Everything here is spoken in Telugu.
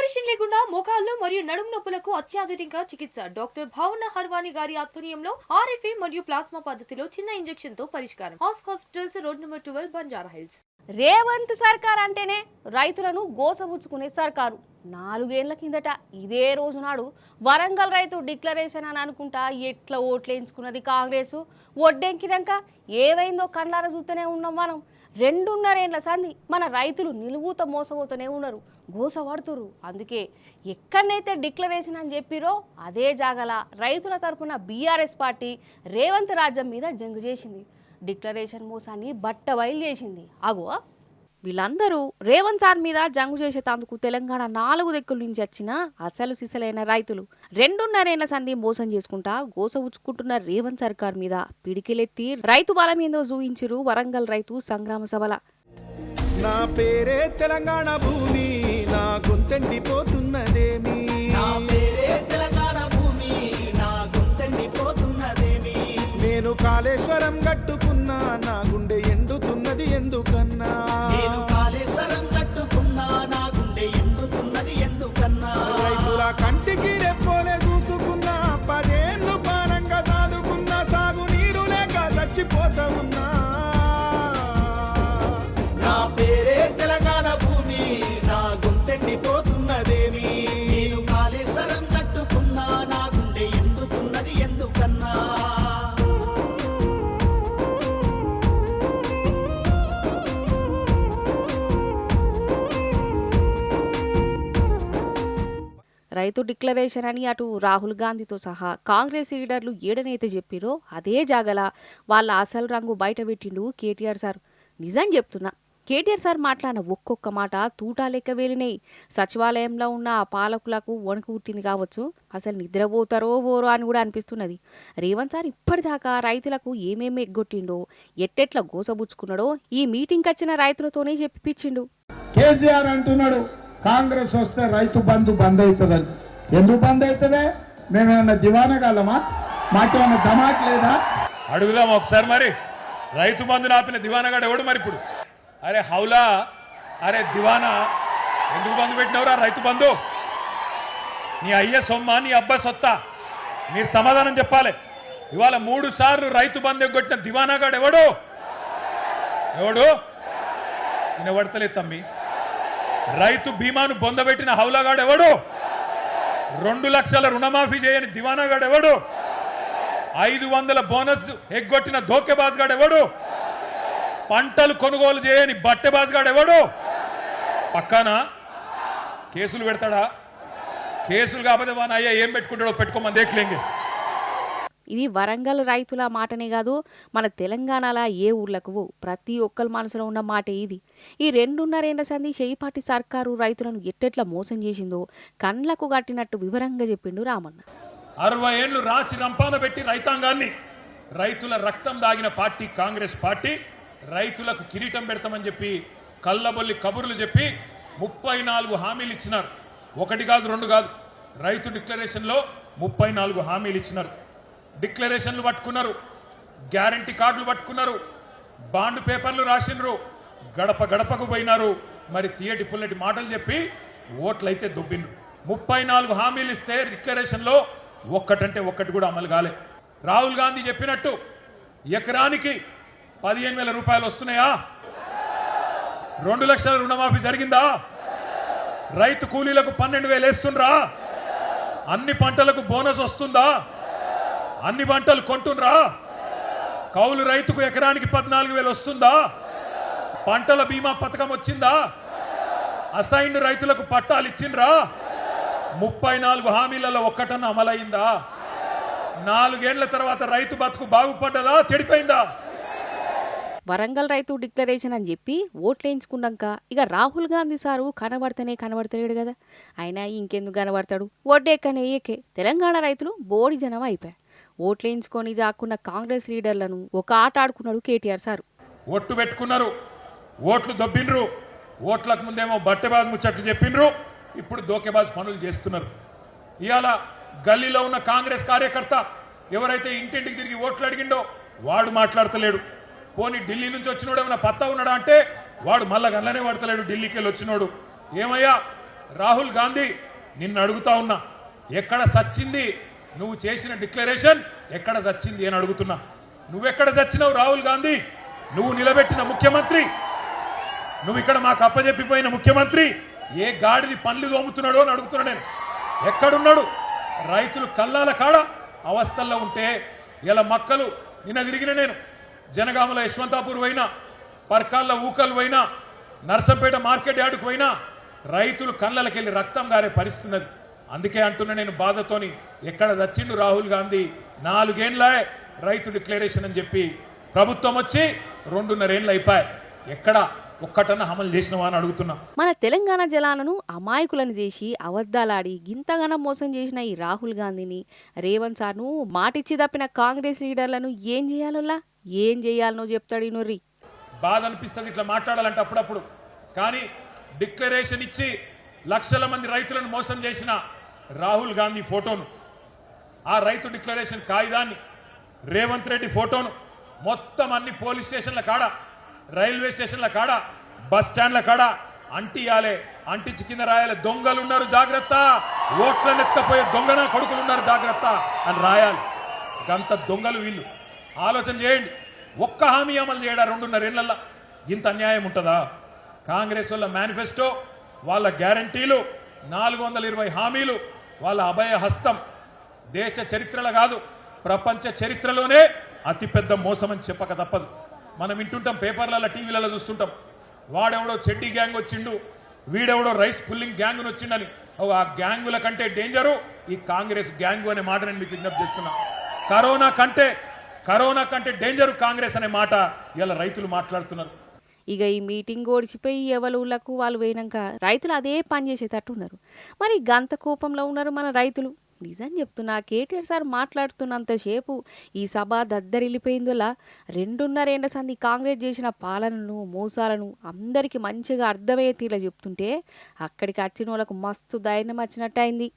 ఆపరేషన్ లేకుండా మోకాళ్ళు మరియు నడుము నొప్పులకు అత్యాధునిక చికిత్స డాక్టర్ భావన హర్వాణి గారి ఆధ్వర్యంలో ఆర్ఎఫ్ఏ మరియు ప్లాస్మా పద్ధతిలో చిన్న ఇంజెక్షన్ తో పరిష్కారం. Hospitals road number 12 Banjara hills. Revanth సర్కార్ అంటేనే రైతులను గోసబుచ్చుకునే సర్కారు. 4 ఏళ్ల కిందట ఇదే రోజు నాడు వరంగల్ రైతు డిక్లరేషన్ అని అనుకుంటా ఎట్లా ఓట్లేయించుకున్నది కాంగ్రెస్. ఒడ్డెంకినాక ఏవైందో కళ్ళారా చూస్తూనే ఉన్నాం మనం. 2.5 ఏళ్ల సంది మన రైతులు నిలువుత మోసపోతూనే ఉన్నారు, గోసపడుతురు. అందుకే ఎక్కడనైతే డిక్లరేషన్ అని చెప్పిరో అదే జాగల రైతుల తరపున బీఆర్ఎస్ పార్టీ రేవంత్ రాజ్యం మీద జంగు చేసింది. డిక్లరేషన్ మోసాన్ని బట్టబయలు చేసింది. అగో వీళ్ళందరూ రేవంత్ సార్ మీద జంగు చేసేందుకు తెలంగాణ 4 దిక్కుల నుంచి వచ్చిన అసలు సిసలైన రైతులు 2.5 ఏళ్ల సంధి మోసం చేసుకుంటా గోస ఉచ్చుకుంటున్న రేవంత్ సర్కార్ మీద పిడికిలెత్తి రైతు బలం ఏందో చూయించిరు వరంగల్ రైతు సంగ్రామ సభల. నా పేరే తెలంగాణ భూమి, నా గొంతెండిపోతున్నదేమి, నా పేరే తెలంగాణ భూమి, నా గొంతెండిపోతున్నదేమి. నేను కాళేశ్వరం కట్టుకున్నా, నా గుండె ఎండుతున్నది ఎందుకన్నా, నేను కాళేశ్వరం కట్టుకున్నా, నా గుండె ఎండుతున్నది ఎందుకన్నా. రైతుల కంటికి రెప్పోలే చూసుకున్నా, 10 ఏళ్ళు పానంగా సాదుకున్నా, సాగు నీరు లేక చచ్చిపోతా ఉన్నా. నా పేరే తెలంగాణ భూమి, నా గొంతెండిపోతున్నదేమి, నేను కాళేశ్వరం కట్టుకున్నా, నా గుండె ఎండుతున్నది ఎందుకన్నా. రైతు డిక్లరేషన్ అని అటు రాహుల్ గాంధీతో సహా కాంగ్రెస్ లీడర్లు ఏడనైతే చెప్పిరో అదే జాగల వాళ్ళ అసలు రంగు బయట పెట్టిండు కేటీఆర్ సార్. నిజం చెప్తున్నా, కేటీఆర్ సార్ మాట్లాడిన ఒక్కొక్క మాట తూటా లెక్క వేలినాయి. సచివాలయంలో ఉన్న ఆ పాలకులకు వణుకు పుట్టింది కావచ్చు, అసలు నిద్రపోతారో ఓరో అని కూడా అనిపిస్తున్నది. రేవంత్ సార్ ఇప్పటిదాకా రైతులకు ఏమేమి ఎగ్గొట్టిండో, ఎట్టెట్లా గోసబుచ్చుకున్నాడో ఈ మీటింగ్కి వచ్చిన రైతులతోనే చెప్పిపించిండు. కేసీఆర్ అంటున్నాడు కాంగ్రెస్ వస్తే రైతు బంధు బంద్ అవుతుందని. ఎందుకు బంద్ అవుతుందే? మేమేమన్నా దివానగాలమా? మాకేమన్నా ధమాక్ లేదా? అడుగుదాం ఒకసారి. మరి రైతు బంధు ఆపిన దివానగాడు ఎవడు మరి ఇప్పుడు? అరే హౌలా, అరే దివానా, ఎందుకు బంధు పెట్టినవరా రైతు బంధు? నీ అయ్య సొమ్మ, నీ అబ్బా సొత్తా? మీరు సమాధానం చెప్పాలి. ఇవాళ 3 సార్లు రైతు బంధు ఎగ్గొట్టిన దివానాగాడు ఎవడు? ఎవడు? వినబడతలేదు తమ్మి. రైతు బీమాను బొందబెట్టిన హౌలాగాడు ఎవడు? 2 లక్షల రుణమాఫీ చేయని దివానాగాడు ఎవడు? 500 బోనస్ ఎగ్గొట్టిన ధోకేబాజ్గాడు ఎవడు? పంటలు కొనుగోలు చేయని బట్టెబాజ్గాడు ఎవడు? పక్కానా కేసులు పెడతాడా? కేసులు కాకపోతే వాన అయ్యా ఏం పెట్టుకుంటాడో పెట్టుకోమని దేఖలేంగే. ఇది వరంగల్ రైతుల మాటనే కాదు, మన తెలంగాణలో ఏ ఊర్లకు ప్రతి ఒక్కరి మనసులో ఉన్న మాటే ఇది. ఈ 2.5 ఏళ్ల సంధి చేయిపాటి సర్కారు రైతులను ఎట్టెట్లా మోసం చేసిందో కండ్లకు కట్టినట్టు వివరంగా చెప్పిండు రామన్న. 60 ఏళ్లు రాచి రంపాన పెట్టి రైతాంగాన్ని, రైతుల రక్తం దాగిన పార్టీ కాంగ్రెస్ పార్టీ రైతులకు కిరీటం పెడతామని చెప్పి కళ్ళబొల్లి కబుర్లు చెప్పి 34 హామీలు ఇచ్చినారు. 1 కాదు 2 కాదు. రైతు డిక్లరేషన్లో 34 హామీలు ఇచ్చినారు. డిక్లరేషన్లు పట్టుకున్నారు, గ్యారంటీ కార్డులు పట్టుకున్నారు, బాండ్ పేపర్లు రాసినారు, గడప గడపకు పోయినారు. మరి తీయటి పుల్లటి మాటలు చెప్పి ఓట్లయితే దొబ్బిండ్రు. 34 హామీలు ఇస్తే డిక్లరేషన్లో ఒక్కటంటే ఒక్కటి కూడా అమలు కాలే. రాహుల్ గాంధీ చెప్పినట్టు ఎకరానికి 15,000 రూపాయలు వస్తున్నాయా? 2 లక్షల రుణమాఫీ జరిగిందా? రైతు కూలీలకు 12,000 వేస్తుండ్రా? అన్ని పంటలకు బోనస్ వస్తుందా? అన్ని పంటలు కొంటుండ్రా? కౌలు రైతుకు ఎకరానికి 14,000 వస్తుందా? పంటల బీమా పథకం వచ్చిందా? అసైన్డ్ రైతులకు పట్టాలు ఇచ్చిండ్రా? 34 హామీలలో ఒక్కటన్నా అమలైందా? 4 ఏళ్ల తర్వాత రైతు బతుకు బాగుపడ్డదా చెడిపోయిందా? వరంగల్ రైతు డిక్లరేషన్ అని చెప్పి ఓట్లేయించుకున్నాక ఇక రాహుల్ గాంధీ సారు కనబడతలేడు కదా. ఆయన ఇంకెందుకు కనబడతాడు? ఓటేకనే ఏకే తెలంగాణ రైతులు బోడి జనం అయిపోయారు. ఓట్లేయించుకొని దాక్కున్న కాంగ్రెస్ లీడర్లను ఒక ఆట ఆడుకున్నాడు కేటీఆర్ సారు. ఓట్లు పెట్టుకున్నారు, ఓట్లు దొబ్బిండ్రు. ఓట్లకు ముందేమో బట్టెబాజ్ ముచ్చట్లు చెప్పిండ్రు, ఇప్పుడు దోకేబాజ్ పనులు చేస్తున్నారు. ఇవాళ గల్లీలో ఉన్న కాంగ్రెస్ కార్యకర్త ఎవరైతే ఇంటింటికి తిరిగి ఓట్లు అడిగిండో వాడు మాట్లాడతలేడు. పోనీ ఢిల్లీ నుంచి వచ్చినోడు ఏమైనా పత్తా ఉన్నాడా అంటే వాడు మళ్ళా గల్లనే పడతలేడు. ఢిల్లీకి వెళ్ళి వచ్చినోడు ఏమయ్యా రాహుల్ గాంధీ నిన్ను అడుగుతా ఉన్నా, ఎక్కడ సచ్చింది నువ్వు చేసిన డిక్లరేషన్? ఎక్కడ సచ్చింది అని అడుగుతున్నా. నువ్వెక్కడ చచ్చినావు రాహుల్ గాంధీ? నువ్వు నిలబెట్టిన ముఖ్యమంత్రి, నువ్వు ఇక్కడ మాకు అప్పజెప్పిపోయిన ముఖ్యమంత్రి ఏ గాడిది పనులు దోముతున్నాడో అని అడుగుతున్నా నేను. ఎక్కడున్నాడు? రైతులు కల్లాల కాడ అవస్థల్లో ఉంటే ఇలా మక్కలు నిన్న తిరిగిన నేను జనగామల యశ్వంతాపూర్ పోయినా, పర్కాళ్ళ ఊకలు పోయినా, నర్సంపేట మార్కెట్ యార్డుకు పోయినా రైతులు కళ్ళకెళ్ళి రక్తం గారే పరిస్థితున్నది. అందుకే అంటున్నా నేను బాధతోని, ఎక్కడ దచ్చిండు రాహుల్ గాంధీ? 4 ఏళ్ళే రైతు డిక్లరేషన్ అని చెప్పి ప్రభుత్వం వచ్చి 2.5 ఏళ్ళు అయిపోయాయి. ఎక్కడ ఒక్కటన్నా అమలు చేసినవా అని అడుగుతున్నా. మన తెలంగాణ జలాలను అమాయకులను చేసి అబద్ధాలాడి గింతగానం మోసం చేసిన ఈ రాహుల్ గాంధీని, రేవంత్ సార్ను మాటిచ్చి తప్పిన కాంగ్రెస్ లీడర్లను ఏం చేయాలనో చెప్తాడు ఈ నొర్రి. బాధ అనిపిస్తుంది ఇట్లా మాట్లాడాలంటే అప్పుడప్పుడు. కానీ డిక్లరేషన్ ఇచ్చి లక్షల మంది రైతులను మోసం చేసిన రాహుల్ గాంధీ ఫోటోను, ఆ రైతు డిక్లరేషన్ కాగితాన్ని, రేవంత్ రెడ్డి ఫోటోను మొత్తం అన్ని పోలీస్ స్టేషన్ల కాడ, రైల్వే స్టేషన్ల కాడ, బస్ స్టాండ్ల కాడ అంటియాలే, అంటించి కింద రాయాలి, దొంగలు ఉన్నారు జాగ్రత్త, ఓట్లను ఎత్తపోయే దొంగన కొడుకులు ఉన్నారు జాగ్రత్త అని రాయాలి. గంత దొంగలు వీళ్ళు. ఆలోచన చేయండి, ఒక్క హామీ అమలు చేయడా 2.5 ఏళ్లలో? ఇంత అన్యాయం ఉంటుందా? కాంగ్రెస్ వాళ్ళ మేనిఫెస్టో, వాళ్ళ గ్యారంటీలు, 420 హామీలు, వాళ్ళ అభయ హస్తం దేశ చరిత్రలో కాదు ప్రపంచ చరిత్రలోనే అతిపెద్ద మోసం అని చెప్పక తప్పదు. మనం వింటుంటాం, పేపర్లలో, టీవీలలో చూస్తుంటాం, వాడెవడో చెడ్డీ గ్యాంగ్ వచ్చిండు, వీడెవడో రైస్ పుల్లింగ్ గ్యాంగ్ వచ్చిండని. ఆ గ్యాంగుల కంటే డేంజరు ఈ కాంగ్రెస్ గ్యాంగు అనే మాట నేను మీకు విజ్ఞప్తి చేస్తున్నా. కరోనా కంటే డేంజరు కాంగ్రెస్ అనే మాట ఇలా రైతులు మాట్లాడుతున్నారు. ఇక ఈ మీటింగ్ ఓడిచిపోయి ఎవరులకు వాళ్ళు పోయినాక రైతులు అదే పని చేసేటట్టు ఉన్నారు. మరి గంత కోపంలో ఉన్నారు మన రైతులు. నిజం చెప్తున్నా, కేటీఆర్ సార్ మాట్లాడుతున్నంతసేపు ఈ సభ దద్దరిల్లిపోయిందోలా 2.5 ఏళ్ల సంది కాంగ్రెస్ చేసిన పాలనను, మోసాలను అందరికీ మంచిగా అర్థమయ్యే తీరులో చెప్తుంటే అక్కడికి వచ్చిన వాళ్ళకు మస్తు ధైర్యం వచ్చినట్టు అయింది.